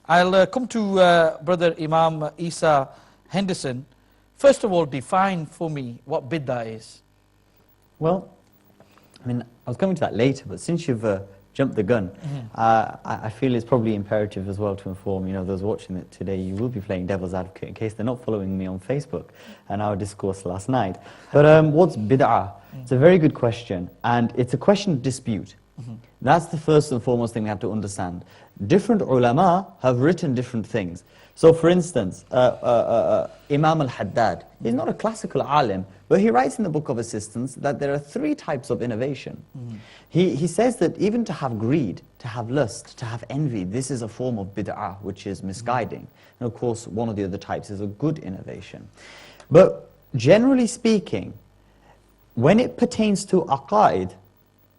I'll come to Brother Imam Isa Henderson. First of all, define for me what bid'ah is. Well, I mean, I was coming to that later, but since you've jumped the gun, I feel it's probably imperative as well to inform, those watching it today, you will be playing devil's advocate in case they're not following me on Facebook and our discourse last night. But what's bid'ah? It's a very good question, and it's a question of dispute. That's the first and foremost thing we have to understand. Different ulama have written different things. So for instance, Imam al-Haddad, he's not a classical alim, but he writes in the Book of Assistance that there are 3 types of innovation. He says that even to have greed, to have lust, to have envy, this is a form of bid'ah, which is misguiding. And of course, one of the other types is a good innovation. But generally speaking, when it pertains to aqaid,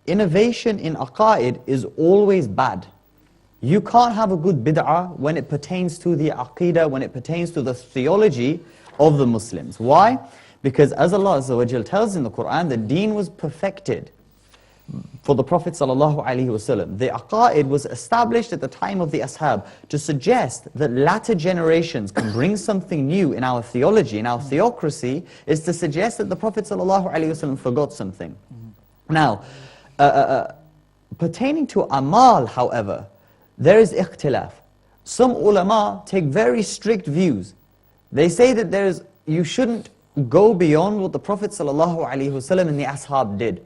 innovation in aqaid is always bad. You can't have a good bid'ah when it pertains to the aqidah, when it pertains to the theology of the Muslims. Why? Because as Allah Azza wa Jal tells in the Quran, the deen was perfected for the Prophet Sallallahu Alayhi Wasallam. The aqaid was established at the time of the ashab to suggest that latter generations can bring something new in our theology, in our theocracy, is to suggest that the Prophet Sallallahu Alayhi Wasallam forgot something. Now, pertaining to amal, however, there is ikhtilaf. Some ulama take very strict views. They say that you shouldn't go beyond what the Prophet ﷺ and the ashab did.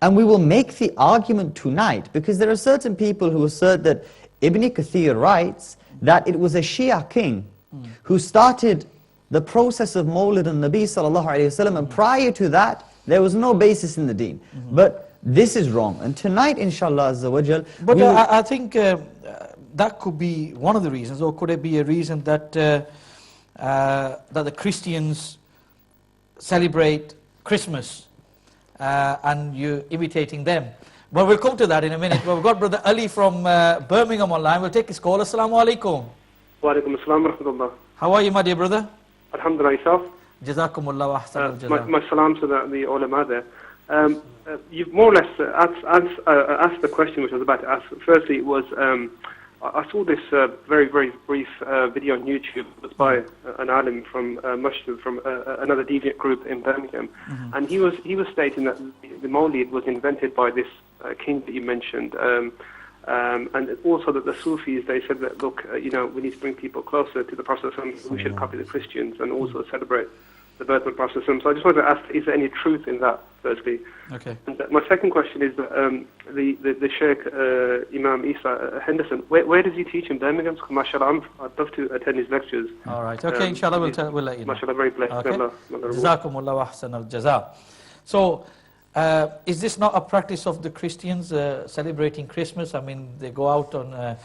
And we will make the argument tonight, because there are certain people who assert that Ibn Kathir writes that it was a Shia king who started the process of Mawlid Un Nabi Sallallahu Alayhi Wasallam, and prior to that, there was no basis in the deen. But this is wrong. And tonight, inshallah Azza wa Jal, but I think that could be one of the reasons, or could it be a reason that that the Christians celebrate Christmas and you're imitating them? Well, we'll come to that in a minute. Well, we've got Brother Ali from Birmingham online. We'll take his call. Assalamu alaikum. Wa alaikum assalam wa rahmatullah. How are you, my dear brother? Alhamdulillah, yourself? Jazakumullah wa ahsan al-jaza. My salams to the ulama there. You've more or less asked the question which I was about to ask. Firstly, it was I saw this very, very brief video on YouTube. It was by an alim from another deviant group in Birmingham, and he was stating that the Mawlid was invented by this king that you mentioned, and also that the Sufis, they said that, look, we need to bring people closer to the Prophet. We should copy the Christians and also celebrate the birth of the Prophet. So I just wanted to ask, is there any truth in that, firstly? Okay. And my second question is that the Shaykh Imam Isa Henderson, where does he teach in Birmingham? Because mashallah, I'd love to attend his lectures. All right. Okay, inshallah, we'll let you know. Mashallah, very blessed. Okay. Jazakumullah wa ahsan al-jaza. So, is this not a practice of the Christians celebrating Christmas? I mean, they go out on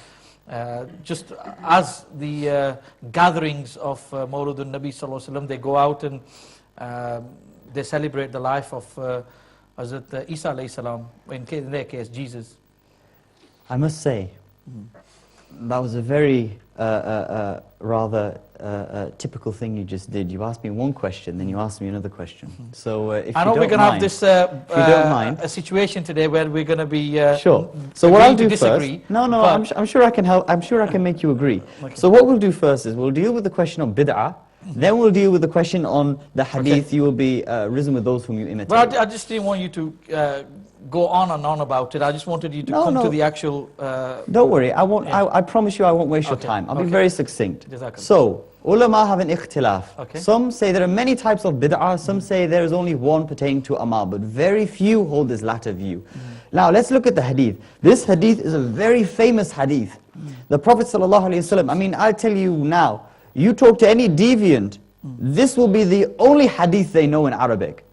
just as the gatherings of Mawlid Un Nabi Sallallahu Alayhi Wasallam, they go out and they celebrate the life of Hazrat Isa alayhi salam, in their case Jesus. I must say, that was a very rather typical thing you just did. You asked me one question, then you asked me another question. So if you don't mind, I know we're going to have this a situation today where we're going to be sure. So what I'll do disagree, first, I'm sure I can help. I'm sure I can make you agree. Okay. So what we'll do first is we'll deal with the question of bid'ah. Then we'll deal with the question on the hadith. Okay. You will be risen with those whom you imitate. But I just didn't want you to go on and on about it. I just wanted you to come to the actual... Don't worry, I won't. Yeah. I promise you I won't waste your time. I'll be very succinct. So, ulama have an ikhtilaf. Okay. Some say there are many types of bid'ah, some say there is only one pertaining to amal, but very few hold this latter view. Now, let's look at the hadith. This hadith is a very famous hadith. The Prophet Sallallahu Alayhi Wasallam, I mean, I'll tell you now, you talk to any deviant, this will be the only hadith they know in Arabic.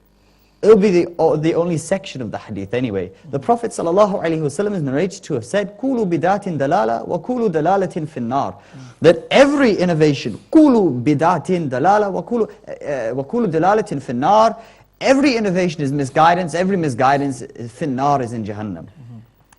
It'll be the only section of the hadith anyway. The Prophet ﷺ is narrated to have said, "Kulu bidatin dalala wa kulu dalalatin finnar." That every innovation, kulu bidatin dalala wa kulu dalalatin finnar. Every innovation is misguidance. Every misguidance finnar is in Jahannam.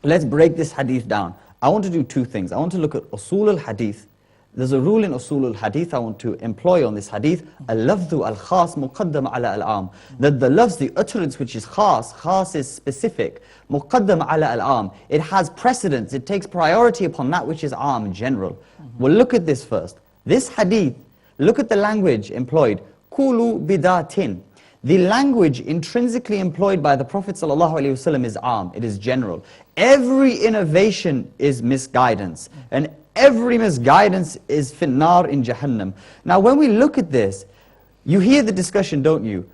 Let's break this hadith down. I want to do two things. I want to look at usul al-hadith, there's a rule in Usul al-Hadith I want to employ on this hadith, al-lafdhu al-khas muqaddam ala al-am. That the lafz, the utterance which is khas is specific, muqaddam ala al-am. It has precedence, it takes priority upon that which is am, general. Well, look at this first. This hadith, look at the language employed, kulu bidatin. The language intrinsically employed by the Prophet Sallallahu Alayhi Wasallam is am, it is general. Every innovation is misguidance, and every misguidance is finnar in Jahannam. Now when we look at this, you hear the discussion, don't you?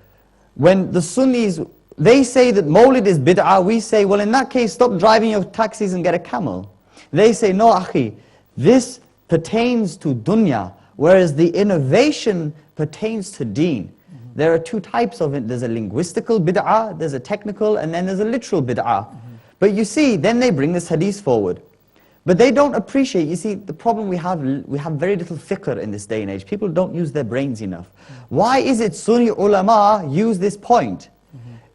When the Sunnis, they say that Mawlid is bid'ah, we say, well in that case stop driving your taxis and get a camel. They say, no akhi, this pertains to dunya, whereas the innovation pertains to deen. There are two types of it. There's a linguistical bid'ah, there's a technical, and then there's a literal bid'ah. But you see, then they bring this hadith forward. But they don't appreciate, you see, the problem we have very little fiqh in this day and age. People don't use their brains enough. Why is it Sunni ulama use this point?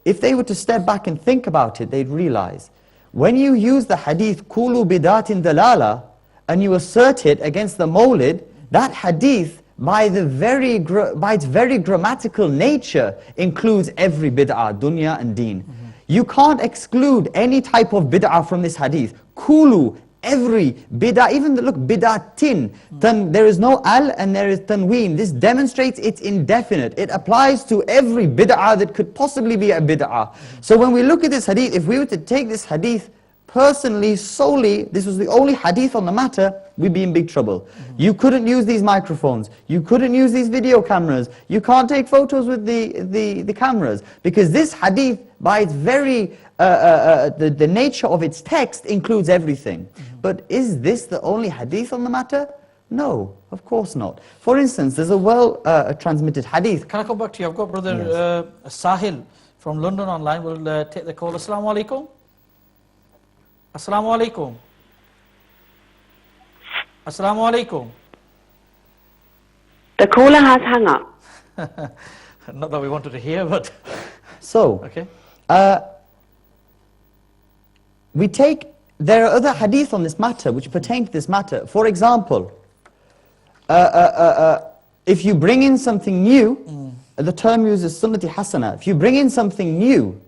If they were to step back and think about it, they'd realize, when you use the hadith, kulu bidatin dalala, and you assert it against the Mawlid, that hadith, by its very grammatical nature, includes every bid'ah, dunya and deen. You can't exclude any type of bid'ah from this hadith. Kulu, every bid'ah, even look, bid'atin, there is no al and there is tanween. This demonstrates it's indefinite. It applies to every bid'ah that could possibly be a bid'ah. So when we look at this hadith, if we were to take this hadith personally, solely, this was the only hadith on the matter, we'd be in big trouble. You couldn't use these microphones, you couldn't use these video cameras, you can't take photos with the cameras, because this hadith, by its very, the nature of its text, includes everything. But is this the only hadith on the matter? No, of course not. For instance, there's a well-transmitted hadith. Can I come back to you? I've got brother Sahil from London online. We'll take the call. Assalamu alaikum. Assalamu alaikum. Assalamu alaikum. The caller has hung up. Not that we wanted to hear, but... So, okay. There are other hadith on this matter which pertain to this matter. For example, if you bring in something new, the term uses sunnati hasana. If you bring in something new,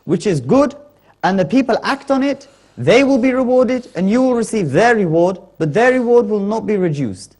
which is good, and the people act on it, they will be rewarded and you will receive their reward, but their reward will not be reduced.